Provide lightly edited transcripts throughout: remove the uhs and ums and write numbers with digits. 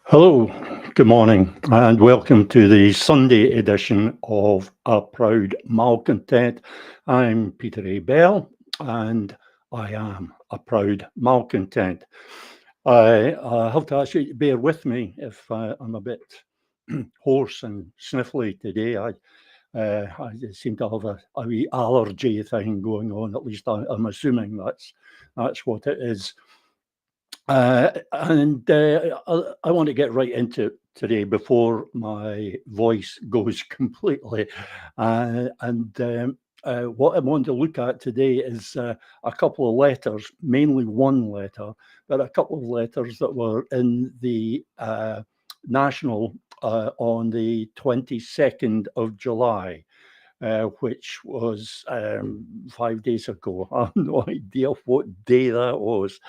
Hello, good morning, and welcome to the Sunday edition of A Proud Malcontent. I'm Peter A. Bell, and I am a proud malcontent. I have to ask you to bear with me if I'm a bit hoarse and sniffly today. I seem to have a wee allergy thing going on. At least I'm assuming that's what it is. I want to get right into it today before my voice goes completely. What I want to look at today is a couple of letters, mainly one letter, but a couple of letters that were in the National on the 22nd of July. Which was 5 days ago. I have no idea what day that was.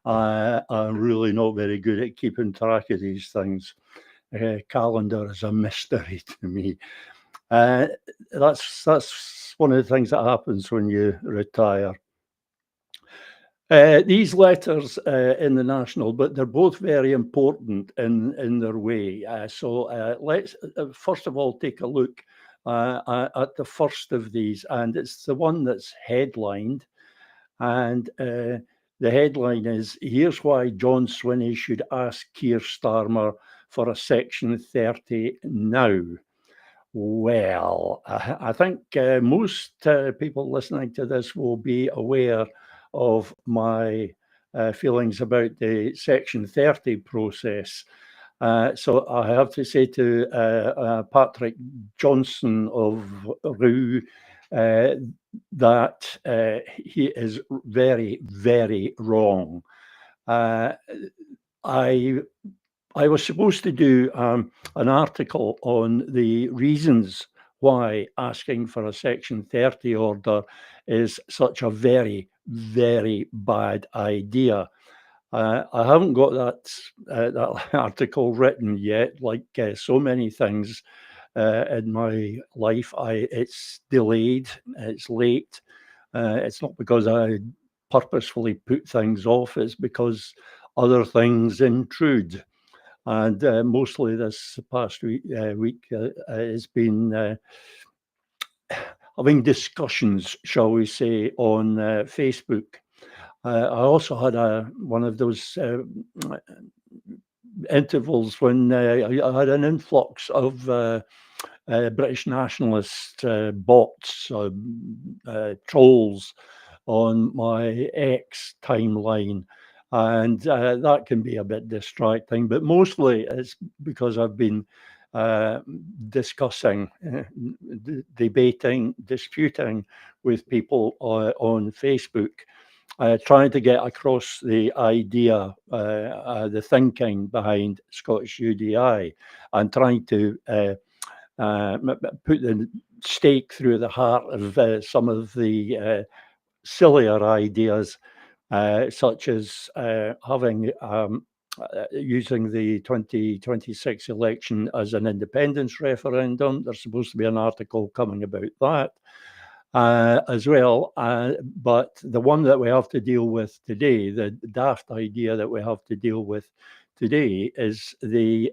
I'm really not very good at keeping track of these things. Calendar is a mystery to me. Uh, that's one of the things that happens when you retire. These letters in the National, but they're both very important in their way. Let's first of all take a look at the first of these, and it's the one that's headlined. And the headline is, "Here's why John Swinney should ask Keir Starmer for a Section 30 now." Well, I think most people listening to this will be aware of my feelings about the Section 30 process. So I have to say to Patrick Johnson of Roo that he is very, very wrong. Uh, I I was supposed to do an article on the reasons why asking for a Section 30 order is such a very, very bad idea. I haven't got that article written yet. Like so many things in my life, it's delayed, it's late. It's not because I purposefully put things off; it's because other things intrude. And mostly this past week has been having discussions, shall we say, on Facebook. I also had one of those intervals when I had an influx of British nationalist bots, trolls on my X timeline. And that can be a bit distracting, but mostly it's because I've been discussing, debating, disputing with people on Facebook, trying to get across the idea, the thinking behind Scottish UDI, and trying to put the stake through the heart of some of the sillier ideas, such as having using the 2026 election as an independence referendum. There's supposed to be an article coming about that as well. But the one that we have to deal with today, the daft idea that we have to deal with today, is this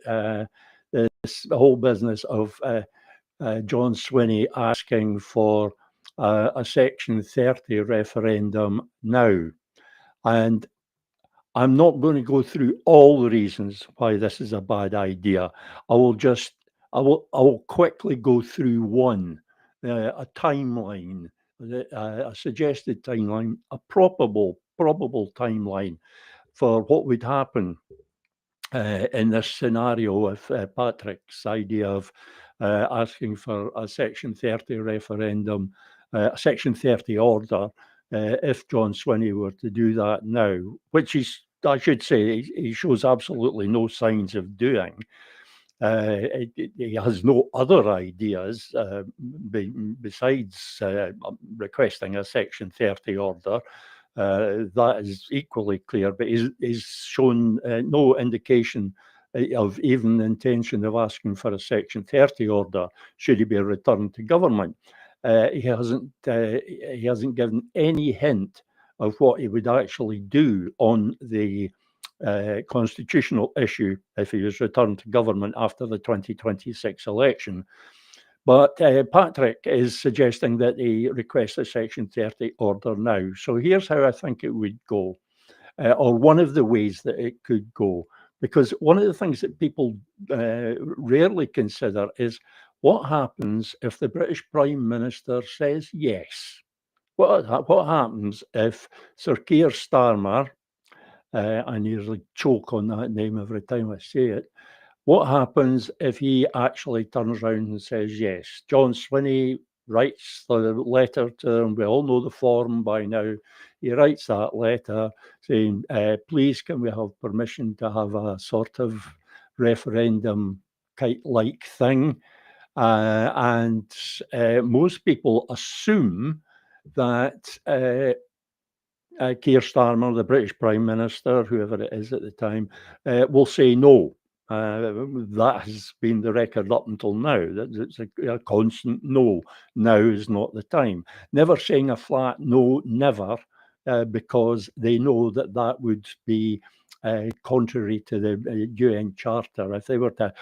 whole business of John Swinney asking for a Section 30 referendum now. And I'm not going to go through all the reasons why this is a bad idea. I will quickly go through one, a timeline, a suggested timeline, a probable timeline for what would happen in this scenario with Patrick's idea of asking for a Section 30 referendum, a Section 30 order, if John Swinney were to do that now, which I should say, he shows absolutely no signs of doing. He has no other ideas besides requesting a Section 30 order. That is equally clear, but he's shown no indication of even the intention of asking for a Section 30 order should he be returned to government. He hasn't given any hint of what he would actually do on the constitutional issue if he was returned to government after the 2026 election. But Patrick is suggesting that he request a Section 30 order now. So here's how I think it would go, or one of the ways that it could go. Because one of the things that people rarely consider is what happens if the British Prime Minister says yes? What happens if Sir Keir Starmer, I nearly choke on that name every time I say it, what happens if he actually turns around and says yes? John Swinney writes the letter to them. We all know the form by now. He writes that letter saying, please, can we have permission to have a sort of referendum like thing? And most people assume that Keir Starmer, the British Prime Minister, whoever it is at the time, will say no. That has been the record up until now. It's a constant no. Now is not the time. Never saying a flat no, never, because they know that that would be contrary to the UN Charter. If they were to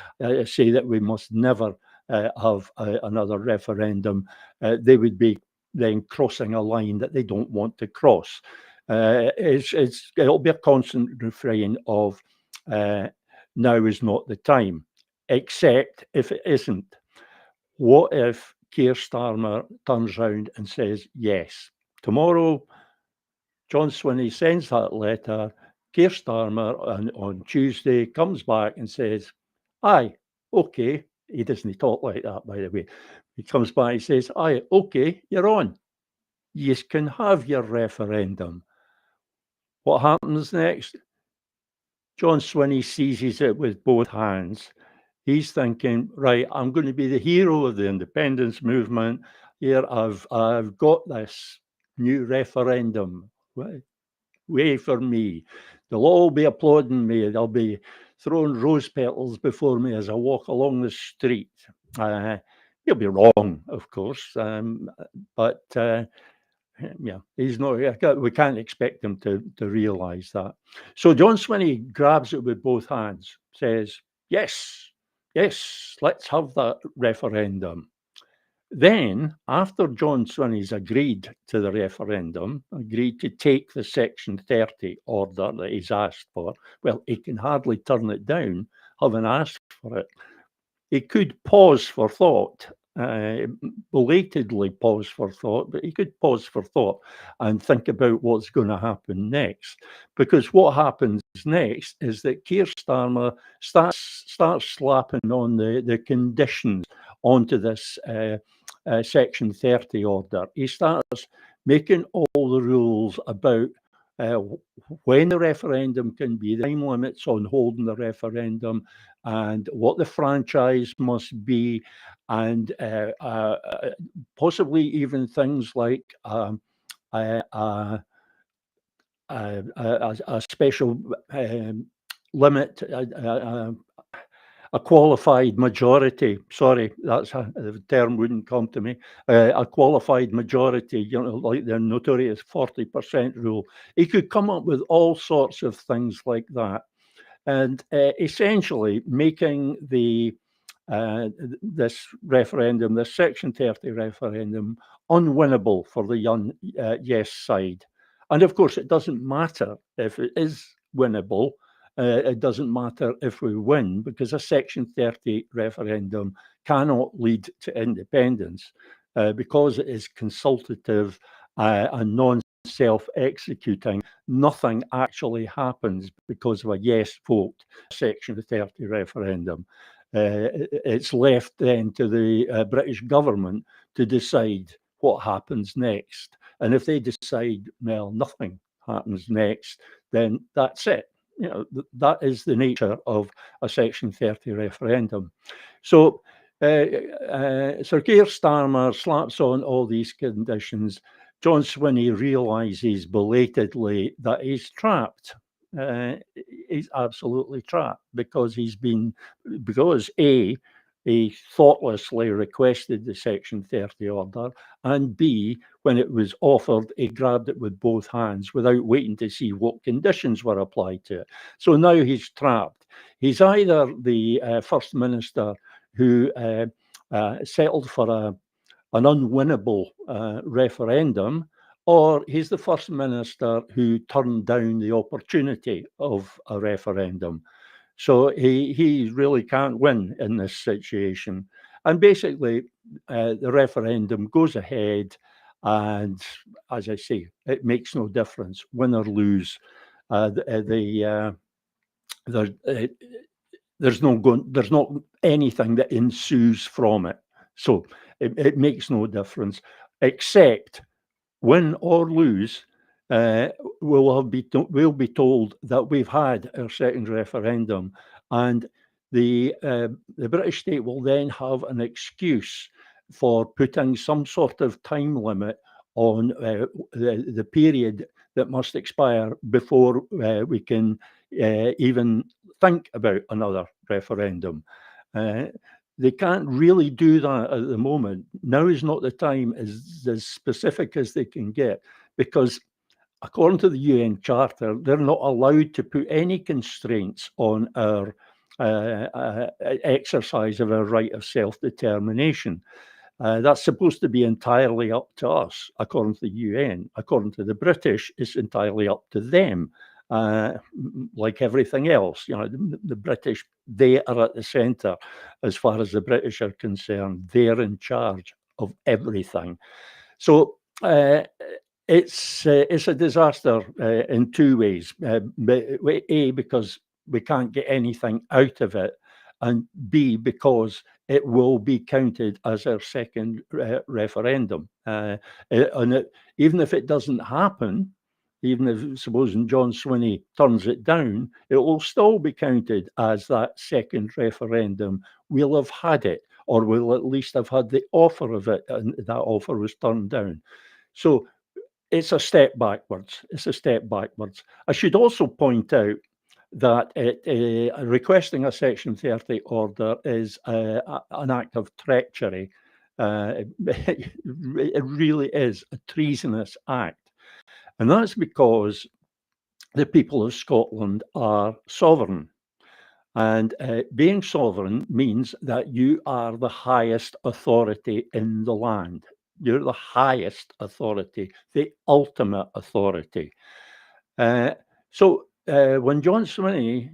say that we must never have another referendum, they would be then crossing a line that they don't want to cross. It'll be a constant refrain of now is not the time, except if it isn't. What if Keir Starmer turns round and says yes? Tomorrow, John Swinney sends that letter. Keir Starmer on Tuesday comes back and says, aye, okay. He doesn't talk like that, by the way. He comes back and says, aye, okay, you're on. You can have your referendum. What happens next? John Swinney seizes it with both hands. He's thinking, right, I'm going to be the hero of the independence movement. Here, I've got this new referendum. Way for me. They'll all be applauding me. They'll be throwing rose petals before me as I walk along the street. He'll be wrong, of course, but yeah, he's not. We can't expect him to realise that. So John Swinney grabs it with both hands, says, "Yes, yes, let's have that referendum." Then, after John Swinney's agreed to the referendum, agreed to take the Section 30 order that he's asked for, well, he can hardly turn it down, having asked for it. He could pause for thought, belatedly pause for thought, but he could pause for thought and think about what's going to happen next. Because what happens next is that Keir Starmer starts slapping on the conditions onto this Section 30 order. He starts making all the rules about when the referendum can be, the time limits on holding the referendum, and what the franchise must be, and possibly even things like a special limit, a qualified majority. Sorry, the term wouldn't come to me. A qualified majority, like the notorious 40% rule. He could come up with all sorts of things like that, and essentially making this referendum, the Section 30 referendum, unwinnable for the yes side. And of course, it doesn't matter if it is winnable. It doesn't matter if we win, because a Section 30 referendum cannot lead to independence because it is consultative and non-self-executing. Nothing actually happens because of a yes vote, Section 30 referendum. It's left then to the British government to decide what happens next. And if they decide, well, nothing happens next, then that's it. That is the nature of a Section 30 referendum. So Sir Keir Starmer slaps on all these conditions. John Swinney realises belatedly that he's trapped. He's absolutely trapped because A, he thoughtlessly requested the Section 30 order, and B, when it was offered, he grabbed it with both hands without waiting to see what conditions were applied to it. So now he's trapped. He's either the First Minister who settled for an unwinnable referendum, or he's the First Minister who turned down the opportunity of a referendum. So he really can't win in this situation. And basically, the referendum goes ahead, and as I say, it makes no difference, win or lose. There's not anything that ensues from it. So it makes no difference, except win or lose, we'll be told that we've had our second referendum, and the British state will then have an excuse for putting some sort of time limit on the period that must expire before we can even think about another referendum. They can't really do that at the moment. Now is not the time, as specific as they can get, because according to the UN Charter, they're not allowed to put any constraints on our exercise of our right of self-determination. That's supposed to be entirely up to us, according to the UN. According to the British, it's entirely up to them. Like everything else, the British, they are at the centre as far as the British are concerned. They're in charge of everything. So it's a disaster in two ways. A, because we can't get anything out of it, and B, because it will be counted as our second referendum. Even if it doesn't happen, even if supposing John Swinney turns it down, it will still be counted as that second referendum. We'll have had it, or we'll at least have had the offer of it, and that offer was turned down. So it's a step backwards. It's a step backwards. I should also point out that requesting a Section 30 order is an act of treachery. It really is a treasonous act. And that's because the people of Scotland are sovereign. And being sovereign means that you are the highest authority in the land. You're the highest authority, the ultimate authority. So when John Swinney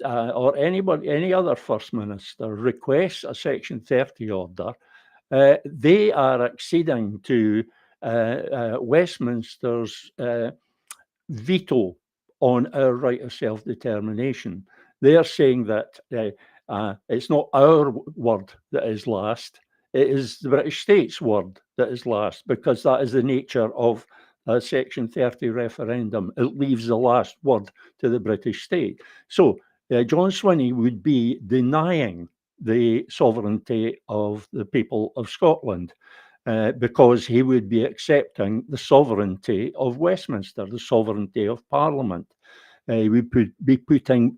or any other First Minister requests a Section 30 order, they are acceding to Westminster's veto on our right of self-determination. They are saying that it's not our word that is last, it is the British state's word that is last, because that is the nature of a Section 30 referendum. It leaves the last word to the British state. So John Swinney would be denying the sovereignty of the people of Scotland. Because he would be accepting the sovereignty of Westminster, the sovereignty of Parliament. He would be putting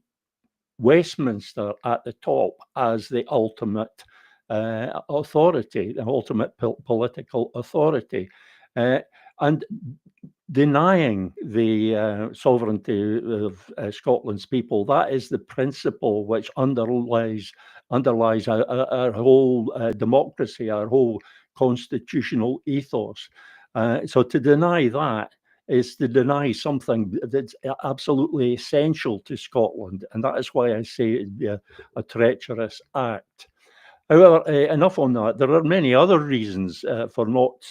Westminster at the top as the ultimate authority, the ultimate political authority. And denying the sovereignty of Scotland's people, that is the principle which underlies our whole democracy, our whole constitutional ethos. So to deny that is to deny something that's absolutely essential to Scotland, and that is why I say it'd be a treacherous act. However, enough on that. There are many other reasons for not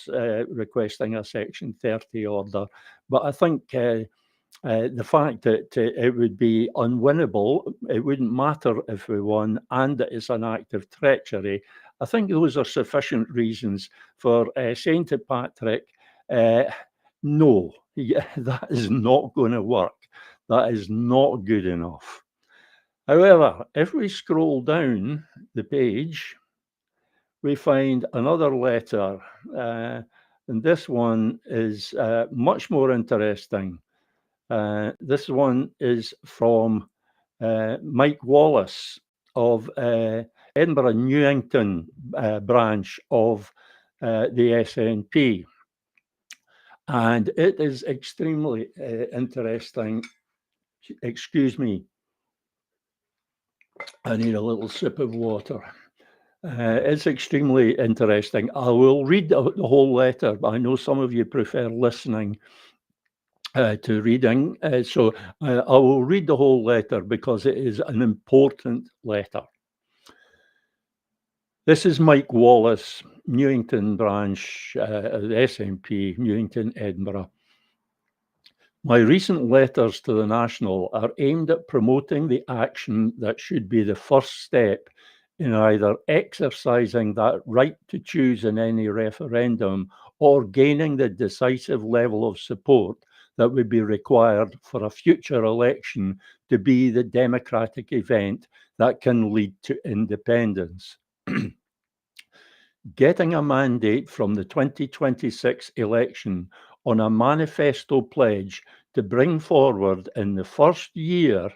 requesting a Section 30 order, but I think the fact that it would be unwinnable, it wouldn't matter if we won, and it is an act of treachery. I think those are sufficient reasons for saying to Patrick, no, that is not going to work. That is not good enough. However, if we scroll down the page, we find another letter, and this one is much more interesting. This one is from Mike Wallace of Edinburgh Newington branch of the SNP. And it is extremely interesting. Excuse me, I need a little sip of water. It's extremely interesting. I will read the whole letter, but I know some of you prefer listening to reading. So I will read the whole letter because it is an important letter. This is Mike Wallace, Newington branch of the SNP, Newington, Edinburgh. My recent letters to the National are aimed at promoting the action that should be the first step in either exercising that right to choose in any referendum or gaining the decisive level of support that would be required for a future election to be the democratic event that can lead to independence. Getting a mandate from the 2026 election on a manifesto pledge to bring forward in the first year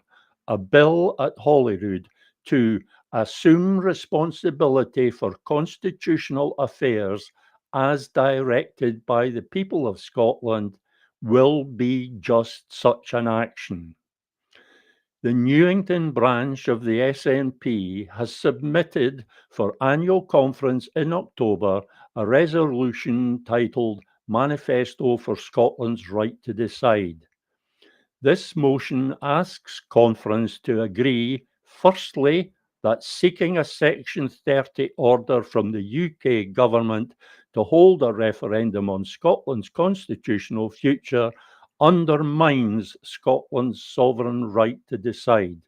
a bill at Holyrood to assume responsibility for constitutional affairs as directed by the people of Scotland will be just such an action. The Newington branch of the SNP has submitted for annual conference in October a resolution titled Manifesto for Scotland's Right to Decide. This motion asks conference to agree, firstly, that seeking a Section 30 order from the UK government to hold a referendum on Scotland's constitutional future undermines Scotland's sovereign right to decide.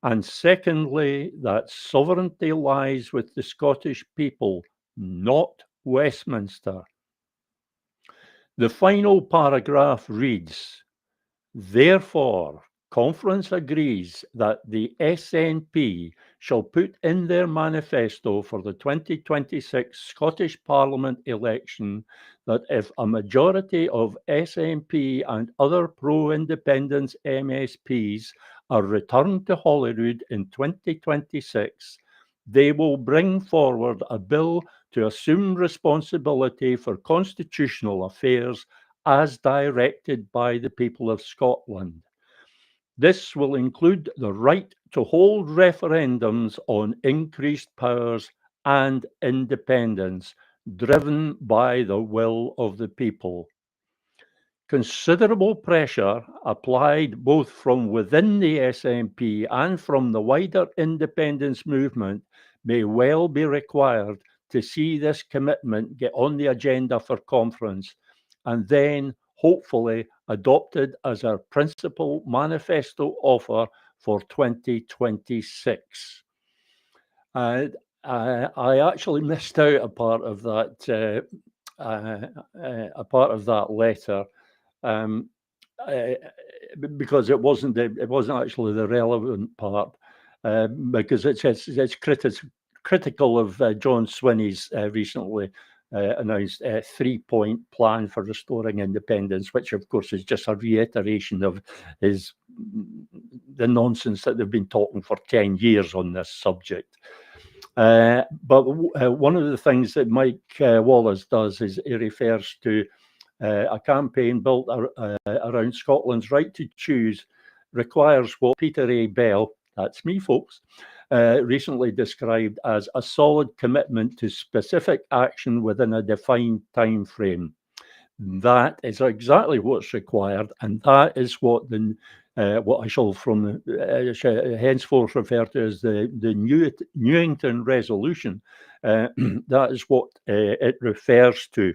And secondly, that sovereignty lies with the Scottish people, not Westminster. The final paragraph reads, therefore, Conference agrees that the SNP shall put in their manifesto for the 2026 Scottish Parliament election that if a majority of SNP and other pro-independence MSPs are returned to Holyrood in 2026, they will bring forward a bill to assume responsibility for constitutional affairs as directed by the people of Scotland. This will include the right to hold referendums on increased powers and independence, driven by the will of the people. Considerable pressure applied both from within the SNP and from the wider independence movement may well be required to see this commitment get on the agenda for conference and then hopefully adopted as our principal manifesto offer for 2026. I actually missed out a part of that letter. Because it wasn't actually the relevant part, because it's critical of John Swinney's recently announced 3-point plan for restoring independence, which of course is just a reiteration of the nonsense that they've been talking for 10 years on this subject. But one of the things that Mike Wallace does is he refers to a campaign built around Scotland's right to choose requires what Peter A. Bell, that's me folks, recently described as a solid commitment to specific action within a defined time frame. That is exactly what's required, and that is what I shall from henceforth refer to as the Newington resolution. That is what it refers to.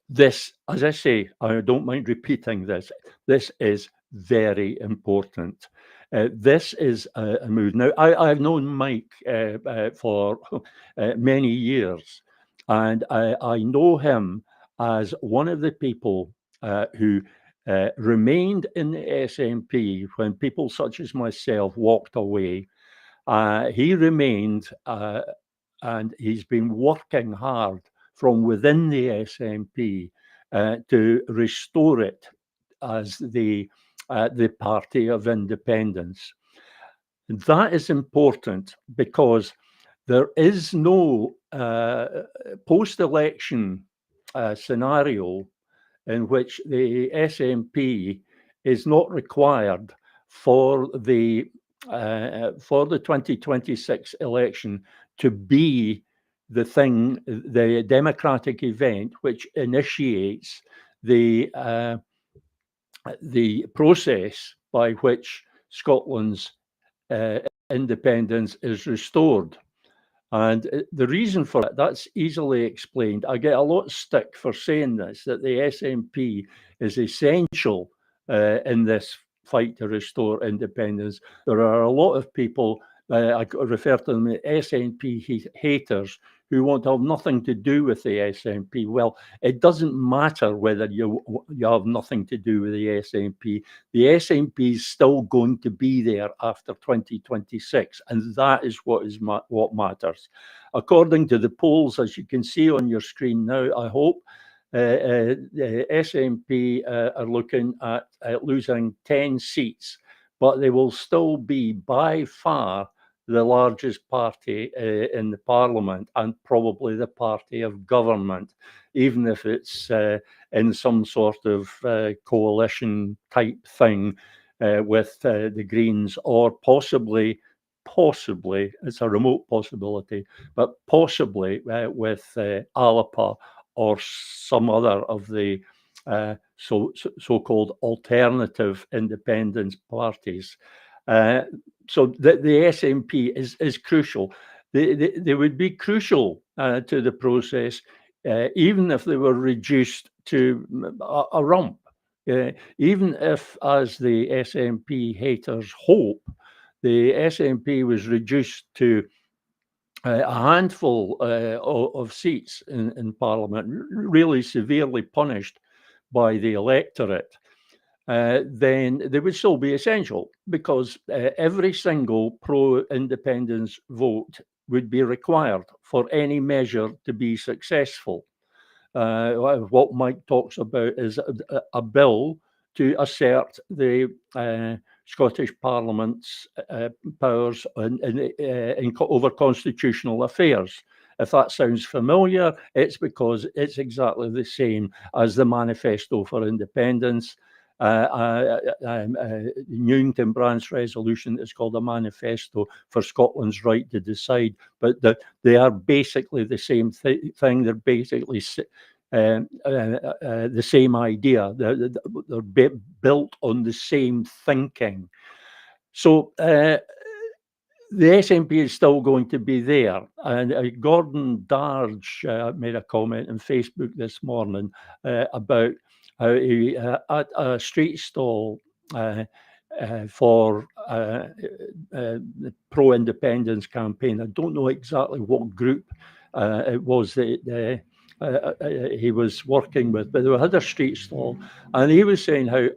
This, as I say, I don't mind repeating this, this is very important. This is a move. Now, I've known Mike for many years, and I know him as one of the people who remained in the SNP when people such as myself walked away. He remained, and he's been working hard from within the SNP to restore it as the party of independence. And that is important because there is no post-election scenario in which the SNP is not required for the 2026 election to be the democratic event which initiates the process by which Scotland's independence is restored. And the reason for it, that's easily explained. I get a lot of stick for saying this, that the SNP is essential in this fight to restore independence. There are a lot of people, I refer to them as SNP haters, who want to have nothing to do with the SNP. Well, it doesn't matter whether you have nothing to do with the SNP. The SNP is still going to be there after 2026, and that is what matters. According to the polls, as you can see on your screen now, I hope, the SNP are looking at losing 10 seats, but they will still be by far the largest party in the parliament and probably the party of government, even if it's in some sort of coalition type thing with the Greens, or possibly, it's a remote possibility, but possibly with Alapa or some other of the so-called alternative independence parties. So the SNP is crucial. They would be crucial to the process, even if they were reduced to a rump. Even if, as the SNP haters hope, the SNP was reduced to a handful of seats in Parliament, really severely punished by the electorate, then they would still be essential, because every single pro-independence vote would be required for any measure to be successful. What Mike talks about is a bill to assert the Scottish Parliament's powers over constitutional affairs. If that sounds familiar, it's because it's exactly the same as the Manifesto for Independence. Newington Branch resolution is called a Manifesto for Scotland's Right to Decide, but they are basically the same thing. They're basically the same idea. They're built on the same thinking. So the SNP is still going to be there. And Gordon Darge made a comment on Facebook this morning about how he, at a street stall for the pro-independence campaign, I don't know exactly what group it was that he was working with, but they had a street stall, and he was saying how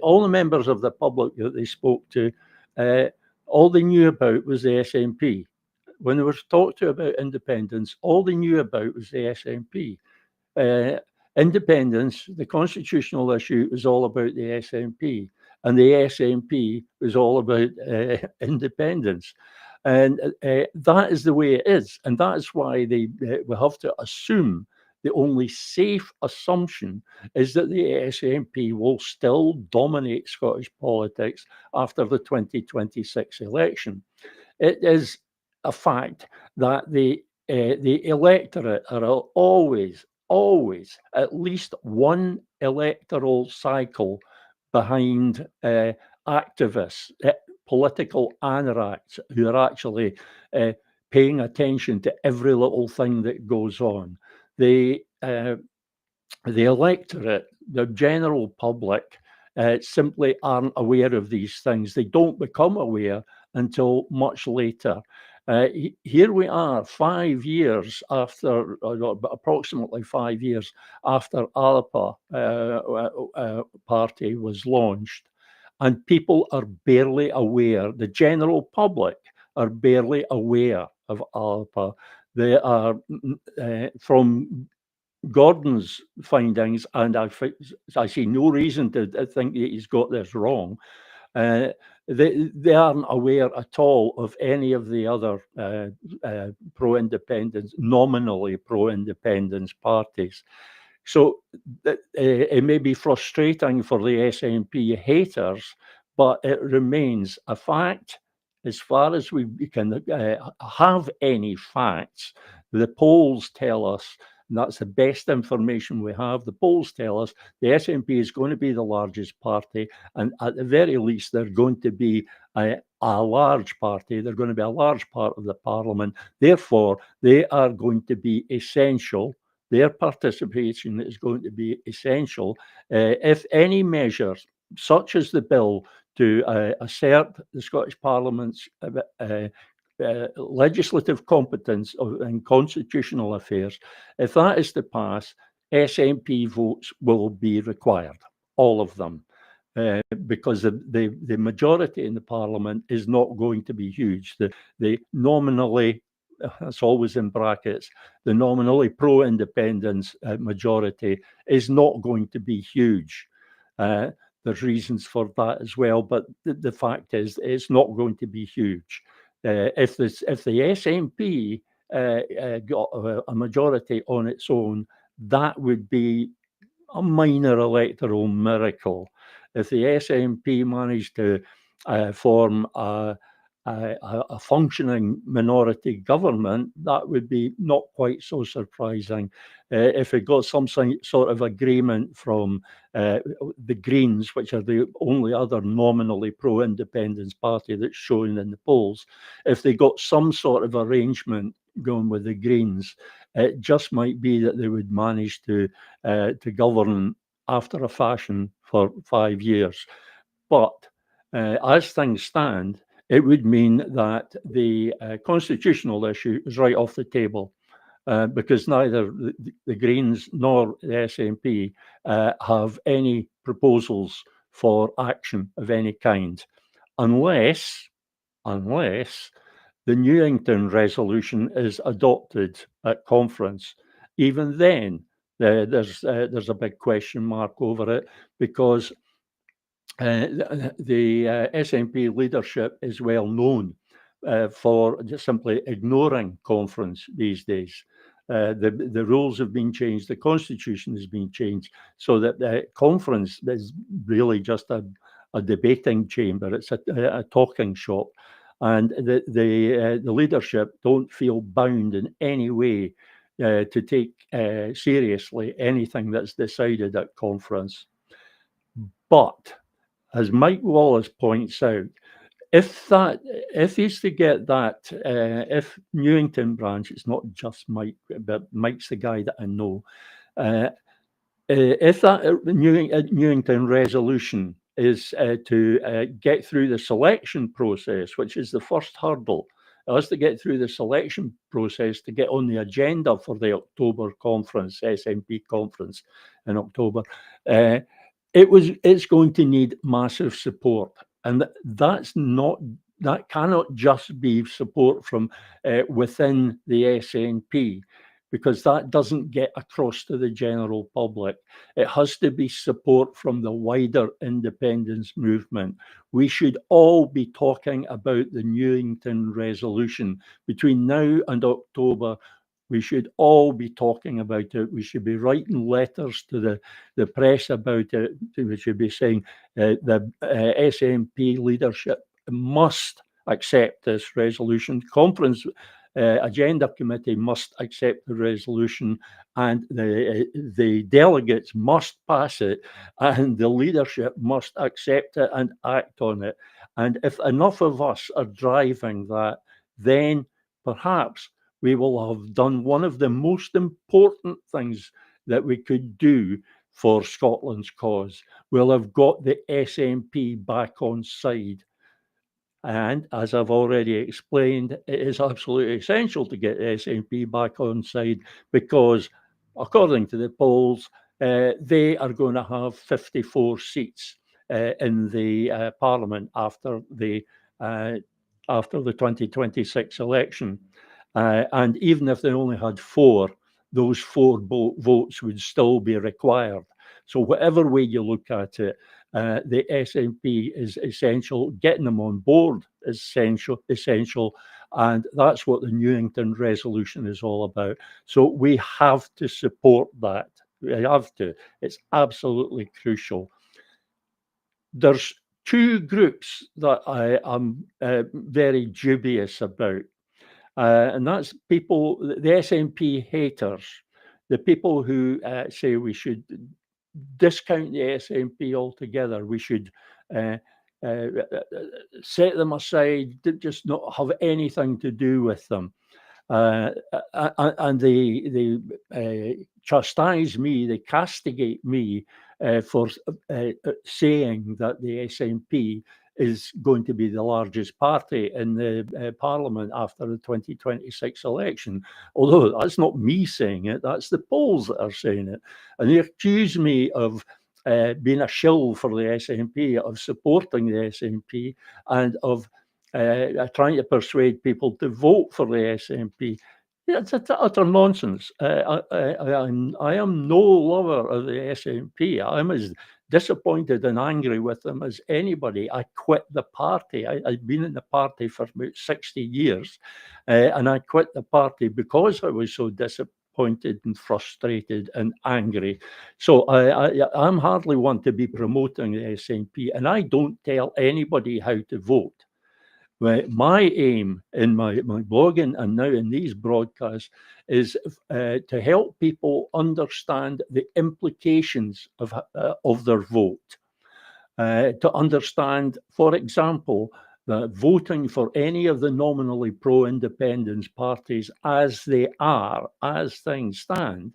all the members of the public that they spoke to, all they knew about was the SNP. When they were talked to about independence, all they knew about was the SNP. Independence, the constitutional issue, was all about the SNP, and the SNP was all about independence. And that is the way it is. And that is why we have to assume, the only safe assumption is that the SNP will still dominate Scottish politics after the 2026 election. It is a fact that the electorate are always at least one electoral cycle behind activists, political anoraks, who are actually paying attention to every little thing that goes on. The electorate, the general public, simply aren't aware of these things. They don't become aware until much later. Here we are, 5 years after, approximately 5 years after Alapa party was launched, and people are barely aware, the general public are barely aware of Alapa. They are, from Gordon's findings, and I see no reason to think that he's got this wrong. they aren't aware at all of any of the other pro-independence, nominally pro-independence parties. So it may be frustrating for the SNP haters, but it remains a fact. As far as we can have any facts, the polls tell us, and that's the best information we have. The polls tell us the SNP is going to be the largest party, and at the very least, they're going to be a large party. They're going to be a large part of the parliament. Therefore, they are going to be essential. Their participation is going to be essential if any measures, such as the bill to assert the Scottish Parliament's legislative competence in constitutional affairs, if that is to pass, SNP votes will be required, all of them. Because the majority in the Parliament is not going to be huge. The nominally, that's always in brackets, the nominally pro-independence majority is not going to be huge. There's reasons for that as well, but the fact is it's not going to be huge. If the SNP got a majority on its own, that would be a minor electoral miracle. If the SNP managed to form a functioning minority government, that would be not quite so surprising. If it got some sort of agreement from the Greens, which are the only other nominally pro-independence party that's shown in the polls, if they got some sort of arrangement going with the Greens, it just might be that they would manage to govern after a fashion for 5 years. But as things stand, it would mean that the constitutional issue is right off the table. Because neither the Greens nor the SNP have any proposals for action of any kind, unless the Newington resolution is adopted at conference. Even then, there's a big question mark over it, because the SNP leadership is well known for just simply ignoring conference these days. The rules have been changed, the constitution has been changed, so that the conference is really just a debating chamber. It's a talking shop, and the leadership don't feel bound in any way to take seriously anything that's decided at conference. But as Mike Wallace points out, if he's to get that, if Newington branch, it's not just Mike, but Mike's the guy that I know. If that Newington resolution is to get through the selection process, which is the first hurdle, it has to get through the selection process to get on the agenda for the October conference, SNP conference in October. It's going to need massive support, and that cannot just be support from within the SNP, because that doesn't get across to the general public. It has to be support from the wider independence movement. We should all be talking about the Newington resolution between now and October. We should all be talking about it. We should be writing letters to the press about it. We should be saying the SNP leadership must accept this resolution. Conference Agenda Committee must accept the resolution, and the delegates must pass it, and the leadership must accept it and act on it. And if enough of us are driving that, then perhaps we will have done one of the most important things that we could do for Scotland's cause. We'll have got the SNP back on side. And as I've already explained, it is absolutely essential to get the SNP back on side, because according to the polls, they are going to have 54 seats in the Parliament after the 2026 election. And even if they only had 4, those 4 votes would still be required. So whatever way you look at it, the SNP is essential. Getting them on board is essential, and that's what the Newington resolution is all about. So we have to support that. We have to. It's absolutely crucial. There's two groups that I am very dubious about, and that's people, the SNP haters, the people who say we should discount the SNP altogether. We should uh, uh, set them aside, just not have anything to do with them. And they chastise me, they castigate me for saying that the SNP is going to be the largest party in the Parliament after the 2026 election. Although that's not me saying it, that's the polls that are saying it. And they accuse me of being a shill for the SNP, of supporting the SNP, and of trying to persuade people to vote for the SNP. Yeah, it's utter nonsense. I am no lover of the SNP. I'm as disappointed and angry with them as anybody. I quit the party. I've been in the party for about 60 years, and I quit the party because I was so disappointed and frustrated and angry. So I'm hardly one to be promoting the SNP, and I don't tell anybody how to vote. My aim in my blogging and now in these broadcasts is to help people understand the implications of their vote. To understand, for example, that voting for any of the nominally pro-independence parties as they are, as things stand,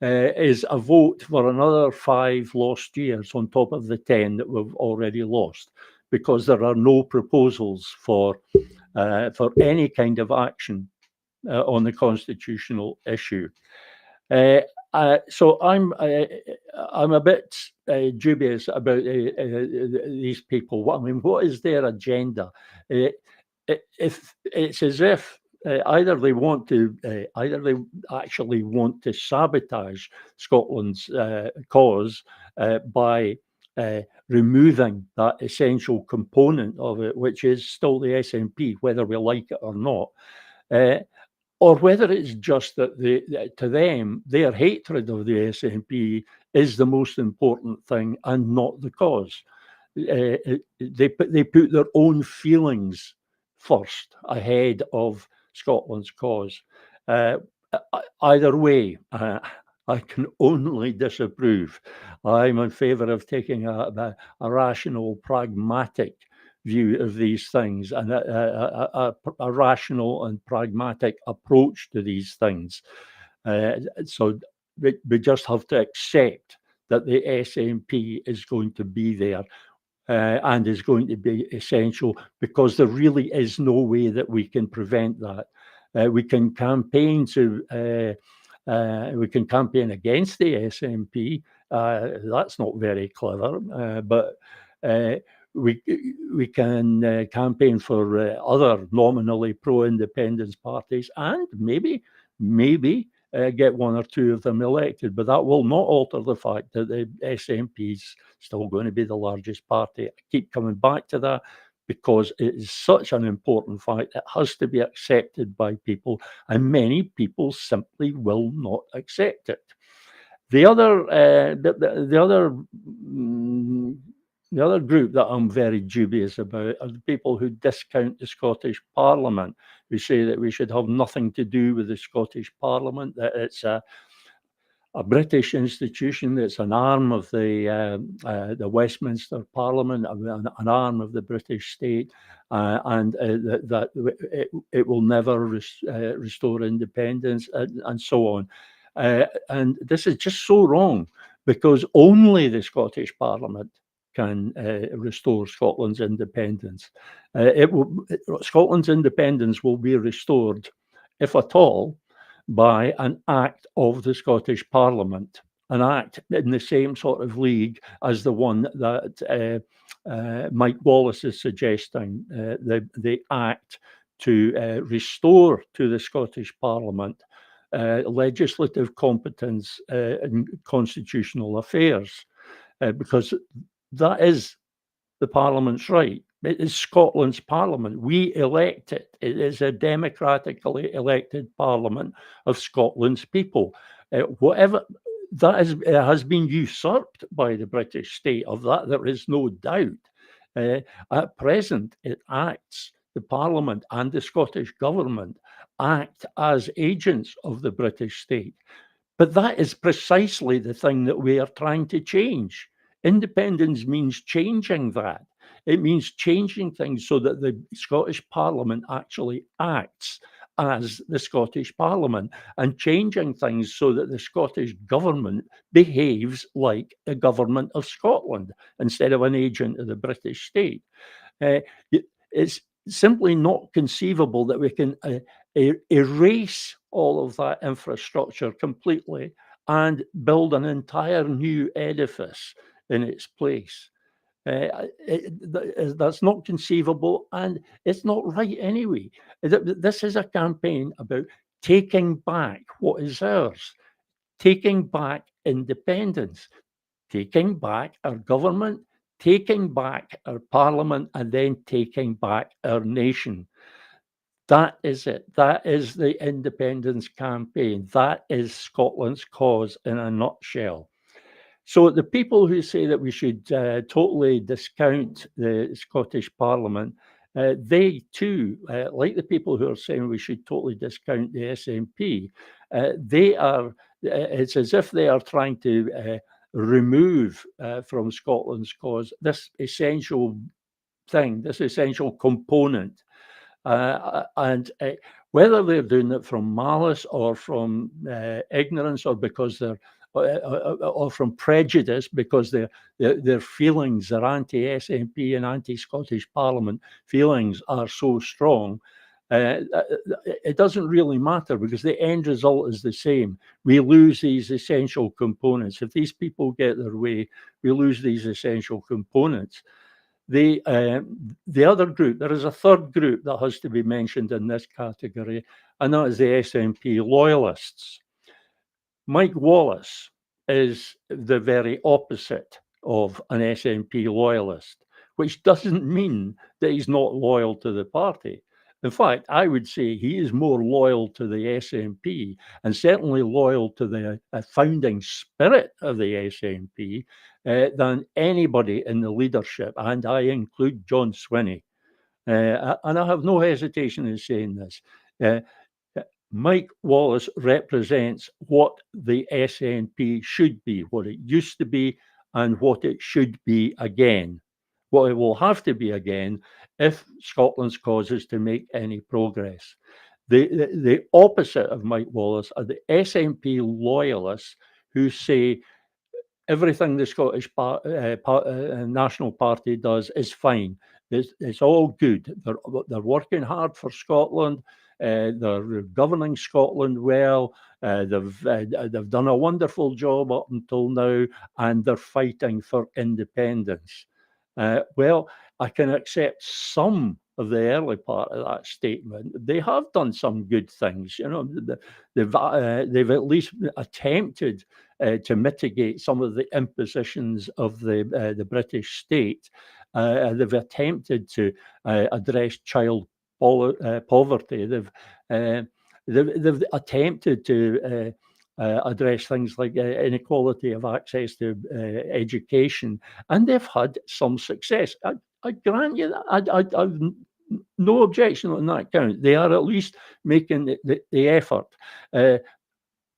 is a vote for another 5 lost years on top of the 10 that we've already lost, because there are no proposals for any kind of action on the constitutional issue. So I'm a bit dubious about these people. I mean, what is their agenda? If it's as if either they actually want to sabotage Scotland's cause by removing that essential component of it, which is still the SNP, whether we like it or not. Or whether it's just that to them, their hatred of the SNP is the most important thing and not the cause. They put their own feelings first ahead of Scotland's cause. Either way, I can only disapprove. I'm in favour of taking a rational, pragmatic view of these things, and a rational and pragmatic approach to these things. So we just have to accept that the SNP is going to be there and is going to be essential, because there really is no way that we can prevent that. We can campaign against the SNP. That's not very clever, but we can campaign for other nominally pro-independence parties, and maybe get one or two of them elected. But that will not alter the fact that the SNP is still going to be the largest party. I keep coming back to that because it is such an important fact. It has to be accepted by people, and many people simply will not accept it. The other group that I'm very dubious about are the people who discount the Scottish Parliament, who say that we should have nothing to do with the Scottish Parliament, that it's a British institution that's an arm of the Westminster Parliament, an arm of the British state, and that it will never restore independence, and so on. And this is just so wrong, because only the Scottish Parliament can restore Scotland's independence. Scotland's independence will be restored, if at all, by an act of the Scottish Parliament, an act in the same sort of league as the one that Mike Wallace is suggesting, the act to restore to the Scottish Parliament legislative competence in constitutional affairs, because that is the Parliament's right. It is Scotland's Parliament. We elect it. It is a democratically elected Parliament of Scotland's people. Whatever that is, it has been usurped by the British state. Of that, there is no doubt. At present, it acts. The Parliament and the Scottish Government act as agents of the British state. But that is precisely the thing that we are trying to change. Independence means changing that. It means changing things so that the Scottish Parliament actually acts as the Scottish Parliament, and changing things so that the Scottish Government behaves like a government of Scotland instead of an agent of the British state. It's simply not conceivable that we can erase all of that infrastructure completely and build an entire new edifice in its place. That's not conceivable, and it's not right anyway. This is a campaign about taking back what is ours, taking back independence, taking back our government, taking back our parliament, and then taking back our nation. That is it. That is the independence campaign. That is Scotland's cause in a nutshell. So the people who say that we should totally discount the Scottish Parliament, they too, like the people who are saying we should totally discount the SNP, they are. It's as if they are trying to remove from Scotland's cause this essential thing, this essential component. And whether they're doing it from malice or from ignorance, or because they're or from prejudice, because their feelings, their anti-SNP and anti-Scottish Parliament feelings are so strong, it doesn't really matter, because the end result is the same. We lose these essential components. If these people get their way, we lose these essential components. The other group, there is a third group that has to be mentioned in this category, and that is the SNP loyalists. Mike Wallace is the very opposite of an SNP loyalist, which doesn't mean that he's not loyal to the party. In fact, I would say he is more loyal to the SNP, and certainly loyal to the founding spirit of the SNP, than anybody in the leadership, and I include John Swinney. And I have no hesitation in saying this. Mike Wallace represents what the SNP should be, what it used to be, and what it should be again. What it will have to be again if Scotland's cause is to make any progress. The opposite of Mike Wallace are the SNP loyalists who say everything the Scottish National Party does is fine. It's all good. They're working hard for Scotland. They're governing Scotland well. They've done a wonderful job up until now, and they're fighting for independence. Well, I can accept some of the early part of that statement. They have done some good things. You know, they've at least attempted to mitigate some of the impositions of the British state. They've attempted to address child poverty. They've attempted to address things like inequality of access to education, and they've had some success. I grant you that. I've no objection on that count. They are at least making the effort.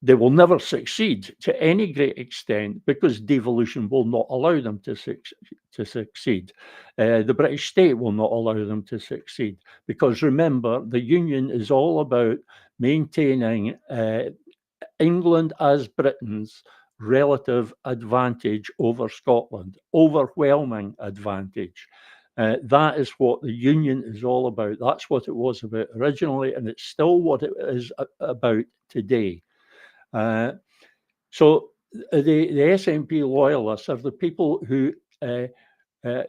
They will never succeed to any great extent, because devolution will not allow them to succeed. The British state will not allow them to succeed, because remember, the union is all about maintaining England as Britain's relative advantage over Scotland, overwhelming advantage. That is what the union is all about. That's what it was about originally, and it's still what it is about today. So the SNP loyalists are the people who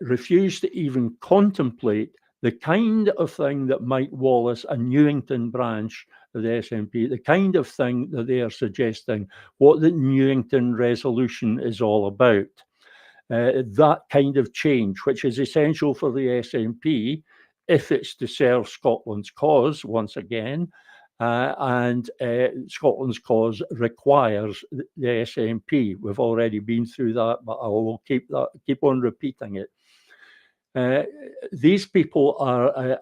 refuse to even contemplate the kind of thing that Mike Wallace and Newington Branch of the SNP, the kind of thing that they are suggesting, what the Newington resolution is all about. That kind of change, which is essential for the SNP if it's to serve Scotland's cause once again, and Scotland's cause requires the SNP. We've already been through that, but I will keep on repeating it. These people are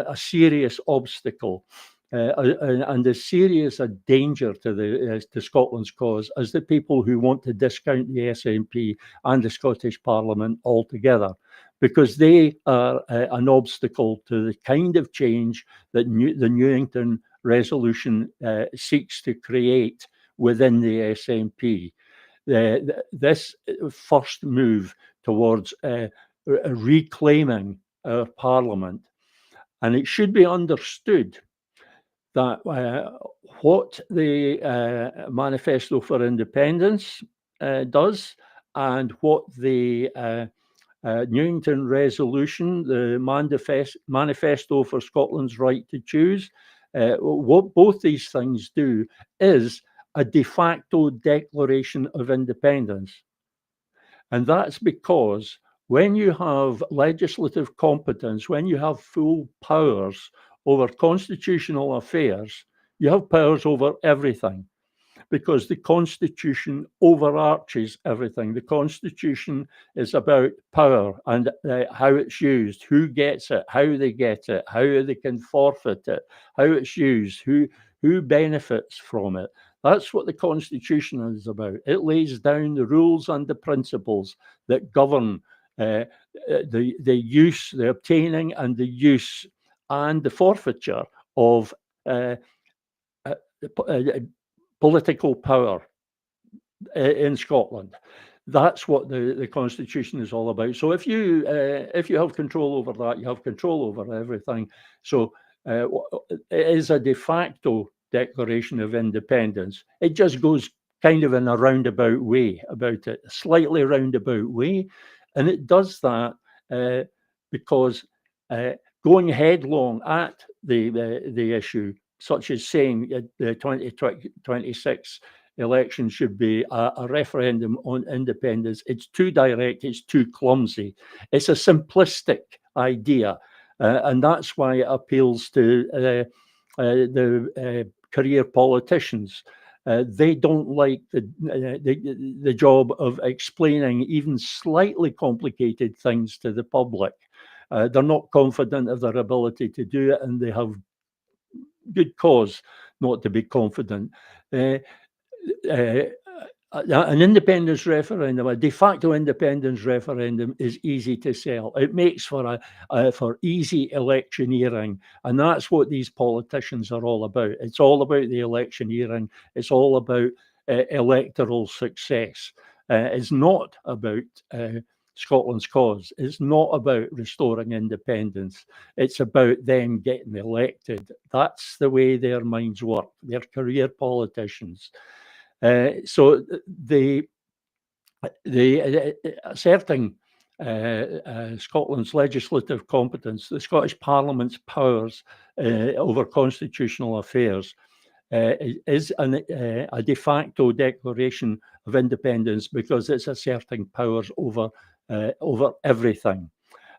a serious obstacle and as serious a danger to Scotland's cause as the people who want to discount the SNP and the Scottish Parliament altogether, because they are an obstacle to the kind of change that the Newington resolution seeks to create within the SNP. This first move towards reclaiming our Parliament, and it should be understood that what the Manifesto for Independence does, and what the Newington Resolution, the Manifesto for Scotland's Right to Choose, what both these things do is a de facto declaration of independence. And that's because when you have legislative competence, when you have full powers over constitutional affairs, you have powers over everything, because the Constitution overarches everything. The Constitution is about power and how it's used, who gets it, how they get it, how they can forfeit it, how it's used, who benefits from it. That's what the Constitution is about. It lays down the rules and the principles that govern the use, the obtaining and the use and the forfeiture of political power in Scotland. That's what the Constitution is all about. So if you have control over that, you have control over everything. So it is a de facto declaration of independence. It just goes kind of in a roundabout way about it, a slightly roundabout way. And it does that because going headlong at the issue, such as saying the 2026 election should be a referendum on independence, it's too direct, it's too clumsy. It's a simplistic idea, and that's why it appeals to the career politicians. They don't like the job of explaining even slightly complicated things to the public. They're not confident of their ability to do it, and they have good cause not to be confident. An independence referendum, a de facto independence referendum, is easy to sell. It makes for easy electioneering, and that's what these politicians are all about. It's all about the electioneering. It's all about electoral success. It's not about Scotland's cause. It's not about restoring independence. It's about them getting elected. That's the way their minds work. They're career politicians. So asserting Scotland's legislative competence, the Scottish Parliament's powers over constitutional affairs, is a de facto declaration of independence, because it's asserting powers over everything.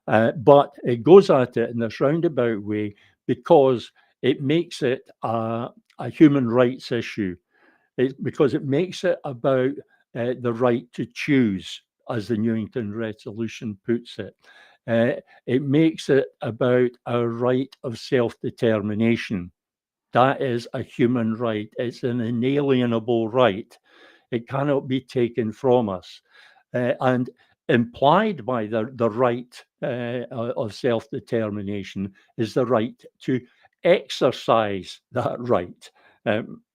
But it goes at it in this roundabout way because it makes it a human rights issue. Because it makes it about the right to choose, as the Newington Resolution puts it. It makes it about our right of self-determination. That is a human right. It's an inalienable right. It cannot be taken from us. And implied by the right of self-determination is the right to exercise that right.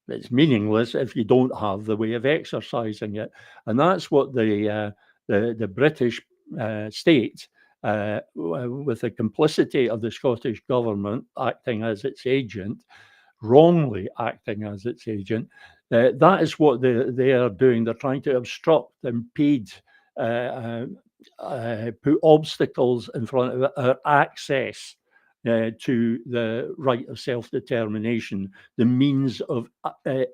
It's meaningless if you don't have the way of exercising it. And that's what the British state, with the complicity of the Scottish government acting as its agent, wrongly acting as its agent, that is what they are doing. They're trying to obstruct, impede, put obstacles in front of our access to the right of self-determination, the means of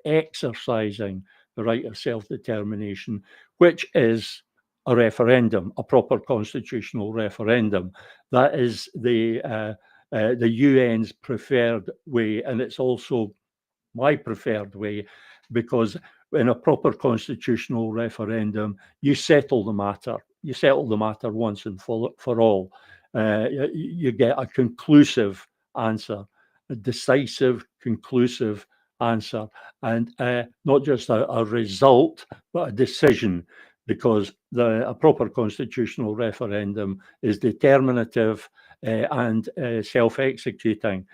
exercising the right of self-determination, which is a referendum, a proper constitutional referendum. That is the UN's preferred way, and it's also my preferred way, because in a proper constitutional referendum, you settle the matter. You settle the matter once and for all. You get a conclusive answer, a decisive, conclusive answer, and not just a result, but a decision, because a proper constitutional referendum is determinative and self-executing.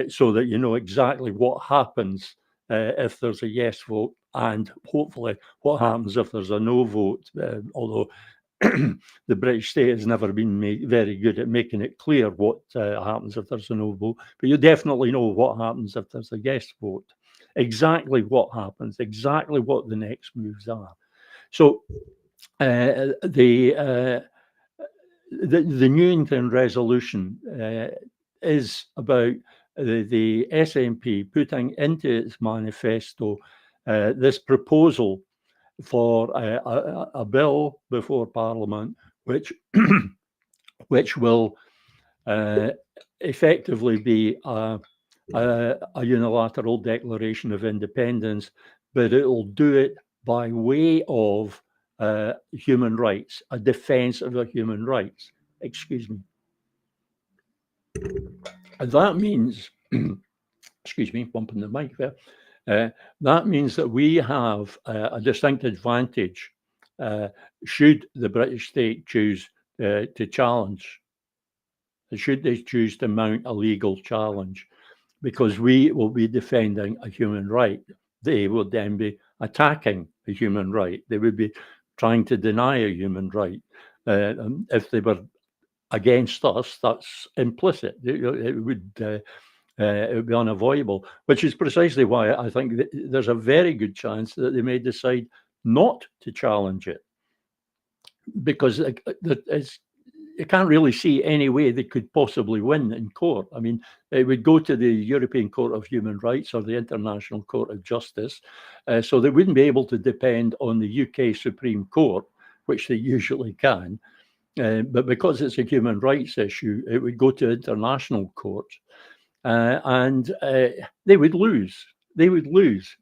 So that you know exactly what happens if there's a yes vote, and hopefully what happens if there's a no vote, although the British state has never been very good at making it clear what happens if there's a no vote, but you definitely know what happens if there's a yes vote, exactly what happens, exactly what the next moves are. So the Newington resolution is about the SNP putting into its manifesto this proposal for a bill before Parliament, which which will effectively be a unilateral declaration of independence, but it will do it by way of human rights, a defence of the human rights. Excuse me. And that means, excuse me, bumping the mic there. That means that we have a distinct advantage should the British state choose to challenge, should they choose to mount a legal challenge, because we will be defending a human right. They would then be attacking a human right. They would be trying to deny a human right. If they were against us, that's implicit. It would be unavoidable, which is precisely why I think that there's a very good chance that they may decide not to challenge it, because you can't really see any way they could possibly win in court. I mean, it would go to the European Court of Human Rights or the International Court of Justice, so they wouldn't be able to depend on the UK Supreme Court, which they usually can. But because it's a human rights issue, it would go to international courts, and they would lose. They would lose.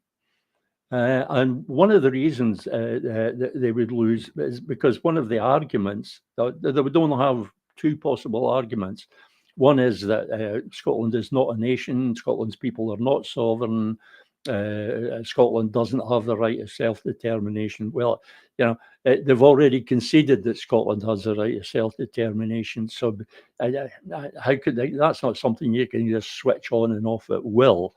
And one of the reasons that they would lose is because one of the arguments, they would only have two possible arguments. One is that Scotland is not a nation, Scotland's people are not sovereign, Scotland doesn't have the right of self-determination. Well, you know, they've already conceded that Scotland has the right of self-determination. So how could they? That's not something you can just switch on and off at will.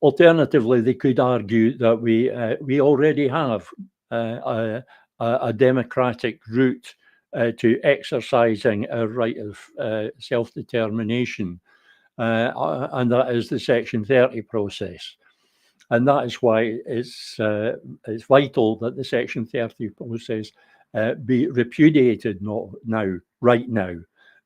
Alternatively, they could argue that we already have a democratic route to exercising our right of self-determination, and that is the Section 30 process. And that is why it's vital that the Section 30 process be repudiated right now.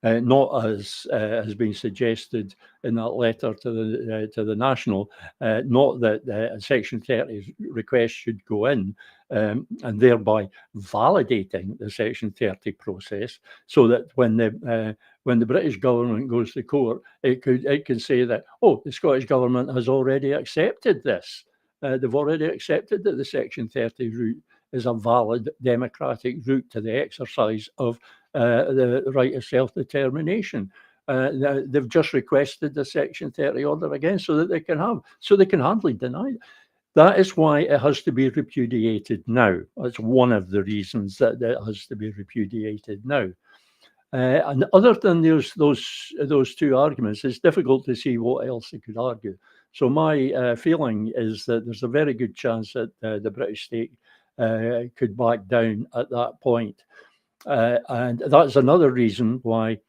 Not as has been suggested in that letter to the National, not that Section 30 request should go in, and thereby validating the Section 30 process, so that when the British government goes to court, it can say that, oh, the Scottish government has already accepted this. They've already accepted that the Section 30 route is a valid democratic route to the exercise of the right of self-determination. They've just requested the Section 30 order again, so they can hardly deny it. That is why it has to be repudiated now. That's one of the reasons that it has to be repudiated now. And other than those two arguments, it's difficult to see what else they could argue. So my feeling is that there's a very good chance that the British state could back down at that point. And that's another reason why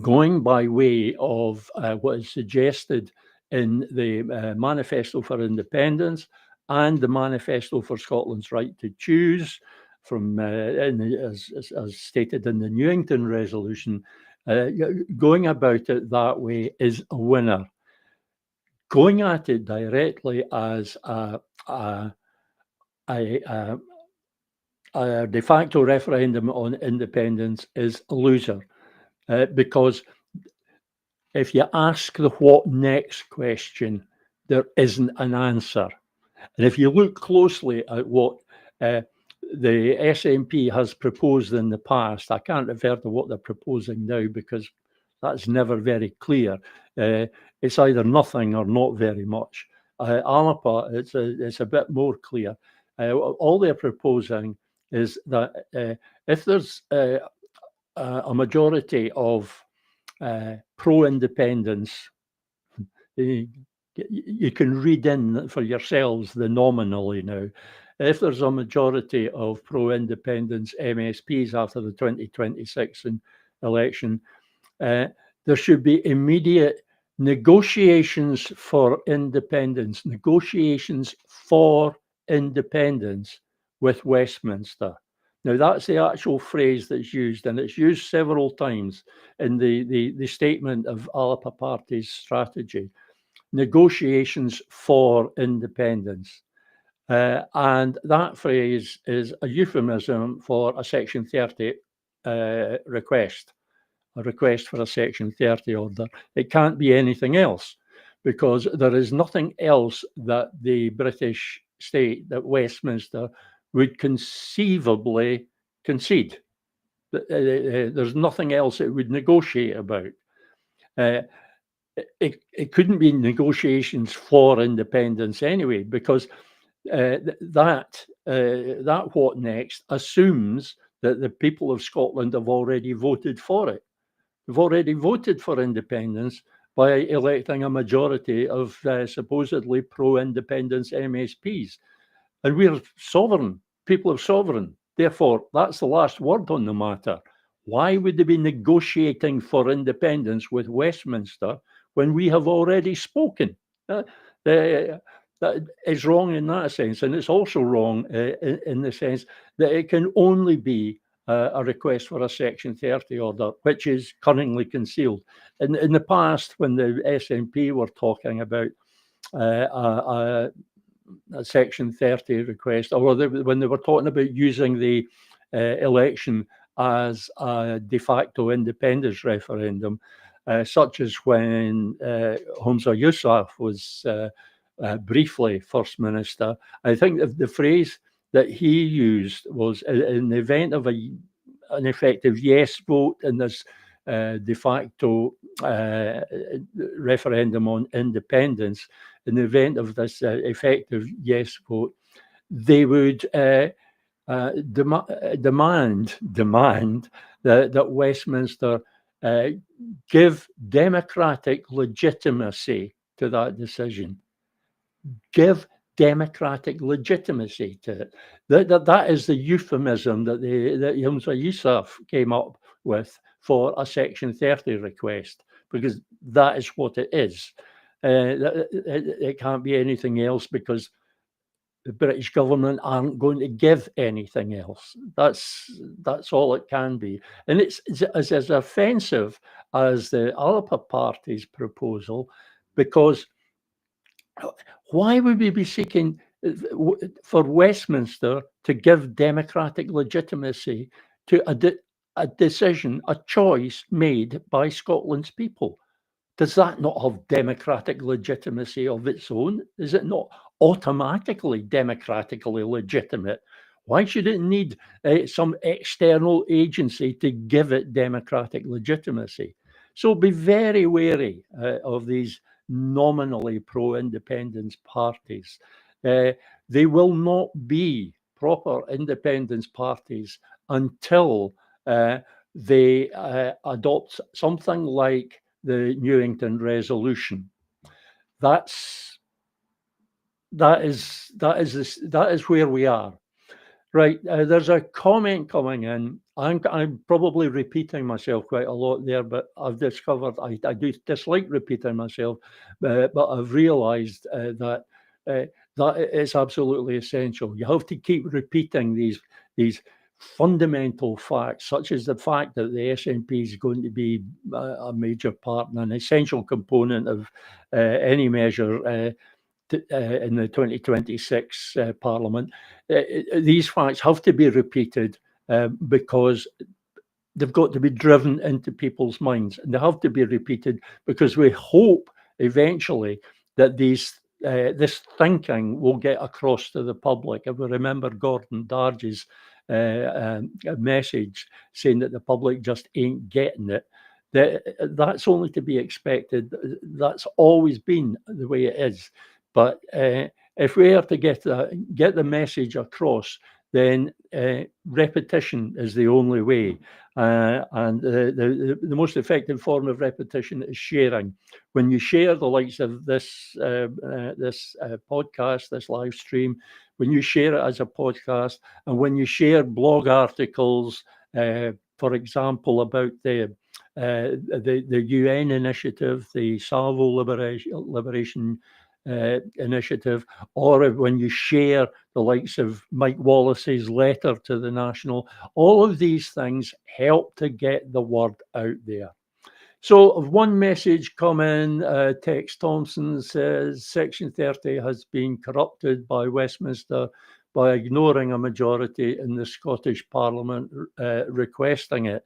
going by way of what is suggested in the Manifesto for Independence and the Manifesto for Scotland's Right to Choose, as stated in the Newington resolution, Going about it that way is a winner. Going at it directly as a, a, a de facto referendum on independence is a loser, because if you ask the what next question, there isn't an answer. And if you look closely at what the SNP has proposed in the past, I can't refer to what they're proposing now because that's never very clear. It's either nothing or not very much. ALAPA, it's a bit more clear. All they're proposing is that if there's a majority of pro-independence, you can read in for yourselves the nominally now. If there's a majority of pro-independence MSPs after the 2026 election, there should be immediate negotiations for independence with Westminster. Now, that's the actual phrase that's used, and it's used several times in the statement of ALAPA Party's strategy. Negotiations for independence. And that phrase is a euphemism for a Section 30 request, a request for a Section 30 order. It can't be anything else, because there is nothing else that the British state, that Westminster, would conceivably concede. There's nothing else it would negotiate about. It couldn't be negotiations for independence anyway, because that what next assumes that the people of Scotland have already voted for it. They've already voted for independence by electing a majority of supposedly pro-independence MSPs. And we're sovereign, people are sovereign. Therefore, that's the last word on the matter. Why would they be negotiating for independence with Westminster when we have already spoken? That is wrong in that sense. And it's also wrong in the sense that it can only be a request for a Section 30 order, which is cunningly concealed. In the past, when the SNP were talking about a Section 30 request, or when they were talking about using the election as a de facto independence referendum, such as when Humza Yousaf was briefly First Minister. I think the phrase that he used was, in the event of an effective yes vote in this de facto referendum on independence, in the event of this effective yes vote, they would demand that Westminster give democratic legitimacy to that decision. Give democratic legitimacy to it. That is the euphemism that Humza Yousaf came up with for a Section 30 request, because that is what it is. It can't be anything else, because the British government aren't going to give anything else. That's all it can be. And it's as offensive as the ALAPA Party's proposal, because why would we be seeking for Westminster to give democratic legitimacy to a decision, a choice made by Scotland's people? Does that not have democratic legitimacy of its own? Is it not automatically democratically legitimate? Why should it need some external agency to give it democratic legitimacy? So be very wary of these nominally pro-independence parties. They will not be proper independence parties until they adopt something like the Newington Resolution. That is where we are. Right, there's a comment coming in. I'm probably repeating myself quite a lot there, but I've discovered I do dislike repeating myself, but I've realised that it's absolutely essential. You have to keep repeating these fundamental facts, such as the fact that the SNP is going to be a major part and an essential component of any measure in the 2026 Parliament, these facts have to be repeated because they've got to be driven into people's minds, and they have to be repeated because we hope eventually that this thinking will get across to the public. If we remember Gordon Darge's message saying that the public just ain't getting it, that's only to be expected. That's always been the way it is. But if we are to get the message across, then repetition is the only way. And the most effective form of repetition is sharing. When you share the likes of this podcast, this live stream, when you share it as a podcast, and when you share blog articles, for example, about the UN initiative, the Salvo Liberation initiative, or when you share the likes of Mike Wallace's letter to the National, all of these things help to get the word out there. So one message come in, Tex Thompson says Section 30 has been corrupted by Westminster by ignoring a majority in the Scottish Parliament requesting it.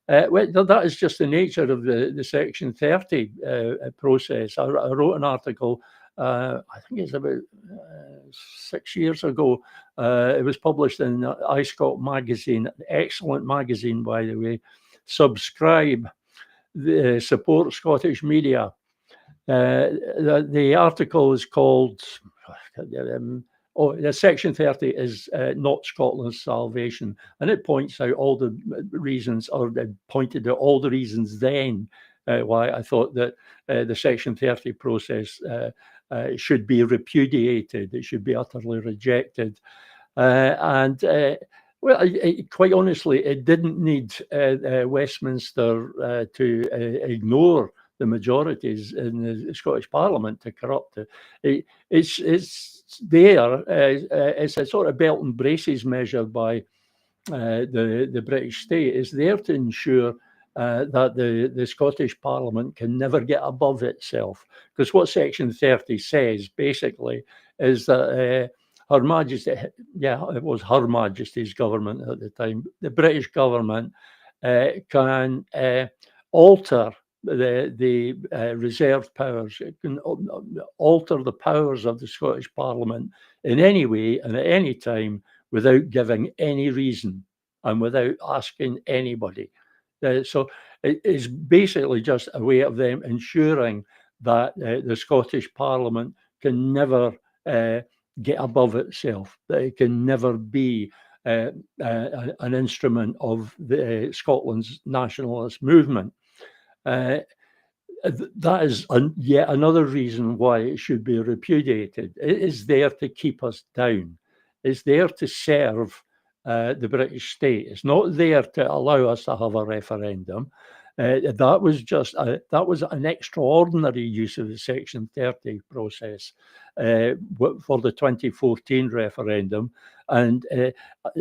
Well, that is just the nature of the Section 30 process. I wrote an article, I think it's about 6 years ago. It was published in iScot magazine, excellent magazine, by the way. Subscribe, support Scottish media. The article is called, the Section 30 is not Scotland's salvation. And it points out all the reasons, or pointed out all the reasons then why I thought that the Section 30 process should be repudiated. It should be utterly rejected. Well, quite honestly, it didn't need Westminster to ignore the majorities in the Scottish Parliament to corrupt it. It's there. It's a sort of belt and braces measure by the British state. It's there to ensure that the Scottish Parliament can never get above itself. Because what Section 30 says, basically, is that Her Majesty, it was Her Majesty's government at the time, the British government can alter the reserved powers. It can alter the powers of the Scottish Parliament in any way and at any time without giving any reason and without asking anybody. So it is basically just a way of them ensuring that the Scottish Parliament can never get above itself, that it can never be an instrument of Scotland's nationalist movement. That is yet another reason why it should be repudiated. It is there to keep us down. It's there to serve the British state. It's not there to allow us to have a referendum. That was an extraordinary use of the Section 30 process for the 2014 referendum. And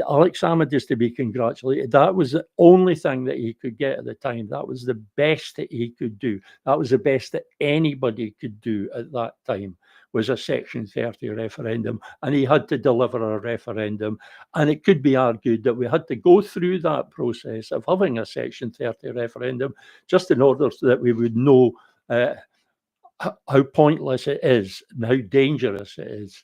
Alex Salmond is to be congratulated. That was the only thing that he could get at the time. That was the best that he could do. That was the best that anybody could do at that time, was a Section 30 referendum. And he had to deliver a referendum. And it could be argued that we had to go through that process of having a Section 30 referendum just in order so that we would know how pointless it is and how dangerous it is.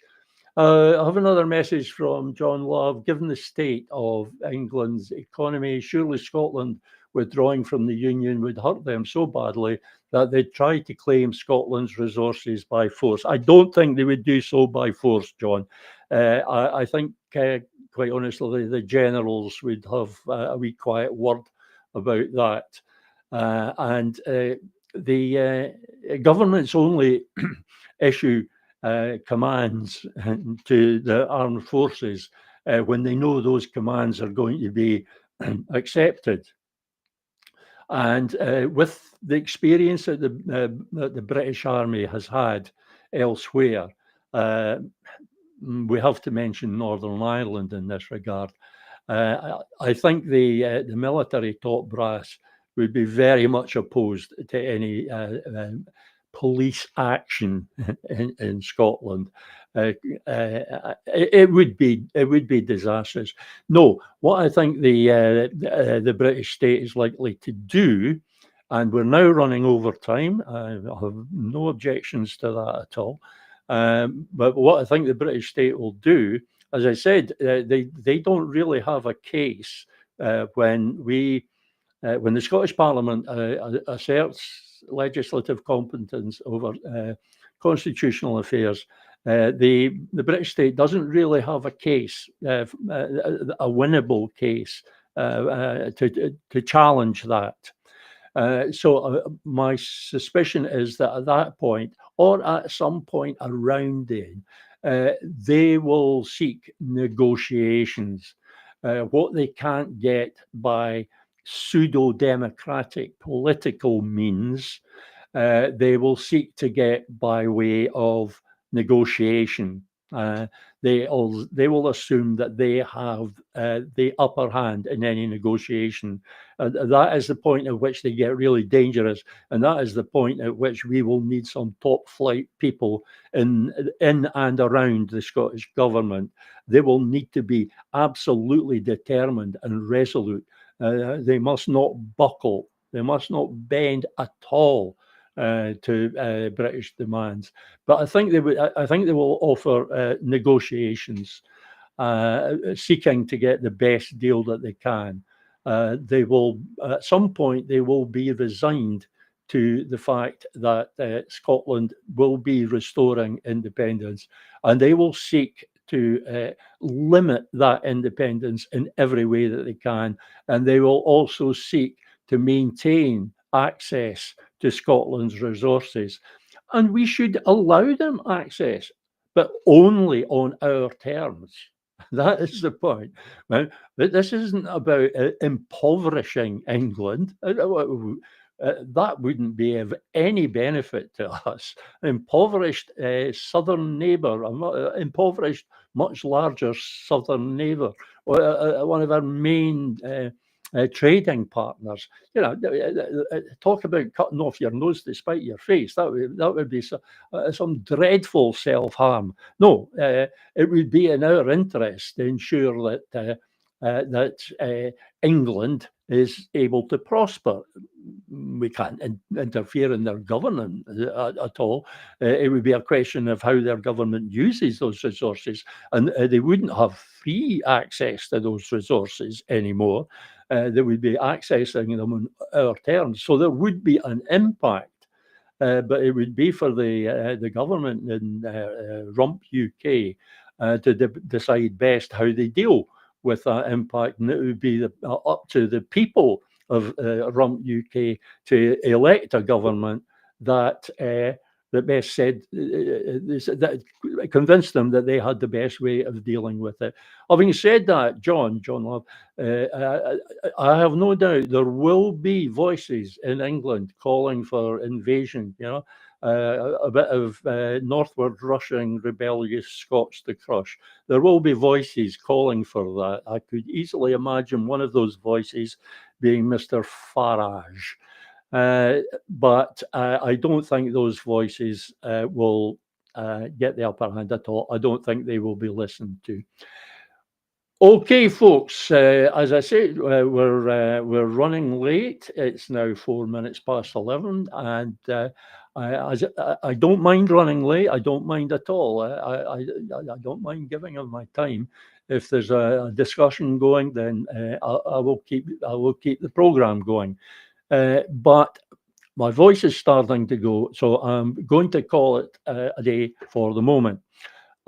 I have another message from John Love. Given the state of England's economy, surely Scotland withdrawing from the Union would hurt them so badly that they'd try to claim Scotland's resources by force. I don't think they would do so by force, John. I think, quite honestly, the generals would have a wee quiet word about that. And the government's only issue commands to the armed forces when they know those commands are going to be accepted. And with the experience that the British Army has had elsewhere, we have to mention Northern Ireland in this regard. I think the military top brass would be very much opposed to any police action in Scotland. It would be disastrous. No, what I think the British state is likely to do, and we're now running over time. I have no objections to that at all. But what I think the British state will do, as I said, they don't really have a case when the Scottish Parliament asserts legislative competence over constitutional affairs. The British state doesn't really have a case, a winnable case to challenge that. So my suspicion is that at that point, or at some point around then, they will seek negotiations. What they can't get by pseudo-democratic political means, they will seek to get by way of negotiation. They will assume that they have the upper hand in any negotiation. That is the point at which they get really dangerous, and that is the point at which we will need some top flight people in and around the Scottish government. They will need to be absolutely determined and resolute. They must not buckle. They must not bend at all to British demands. But I think they would. I think they will offer negotiations, seeking to get the best deal that they can. They will, at some point, they will be resigned to the fact that Scotland will be restoring independence, and they will seek to limit that independence in every way that they can. And they will also seek to maintain access to Scotland's resources. And we should allow them access, but only on our terms. That is the point. But this isn't about impoverishing England. That wouldn't be of any benefit to us. Impoverished southern neighbour, impoverished much larger southern neighbour, one of our main trading partners. Talk about cutting off your nose to spite your face. That would be some dreadful self-harm. No, it would be in our interest to ensure that England is able to prosper. We can't interfere in their government at all. It would be a question of how their government uses those resources, and they wouldn't have free access to those resources anymore. They would be accessing them on our terms. So there would be an impact, but it would be for the government in Rump UK to decide best how they deal with that impact, and it would be up to the people of Rump UK to elect a government that best said that convinced them that they had the best way of dealing with it. Having said that, John Love, I have no doubt there will be voices in England calling for invasion. A bit of northward rushing rebellious Scots to crush. There will be voices calling for that. I could easily imagine one of those voices being Mr. Farage. But I don't think those voices will get the upper hand at all. I don't think they will be listened to. Okay, folks, as I said, we're running late. It's now 4 minutes past 11, and I don't mind running late. I don't mind at all. I don't mind giving of my time. If there's a discussion going, then I will keep the program going. But my voice is starting to go, so I'm going to call it a day for the moment.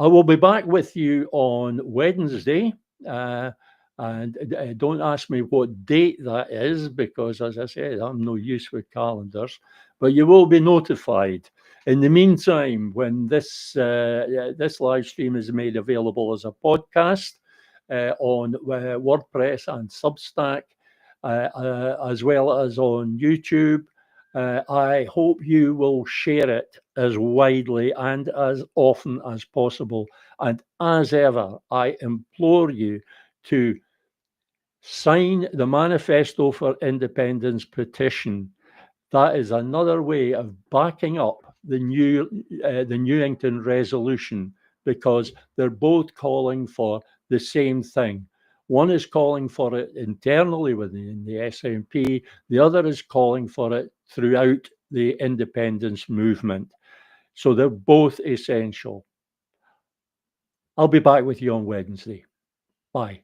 I will be back with you on Wednesday. And don't ask me what date that is, because, as I said, I'm no use with calendars, but you will be notified. In the meantime, when this live stream is made available as a podcast on WordPress and Substack, as well as on YouTube, I hope you will share it as widely and as often as possible. And as ever, I implore you to Sign the Manifesto for Independence petition. That is another way of backing up the Newington resolution, because they're both calling for the same thing. One is calling for it internally within the SNP, the other is calling for it throughout the independence movement. So they're both essential. I'll be back with you on Wednesday. Bye.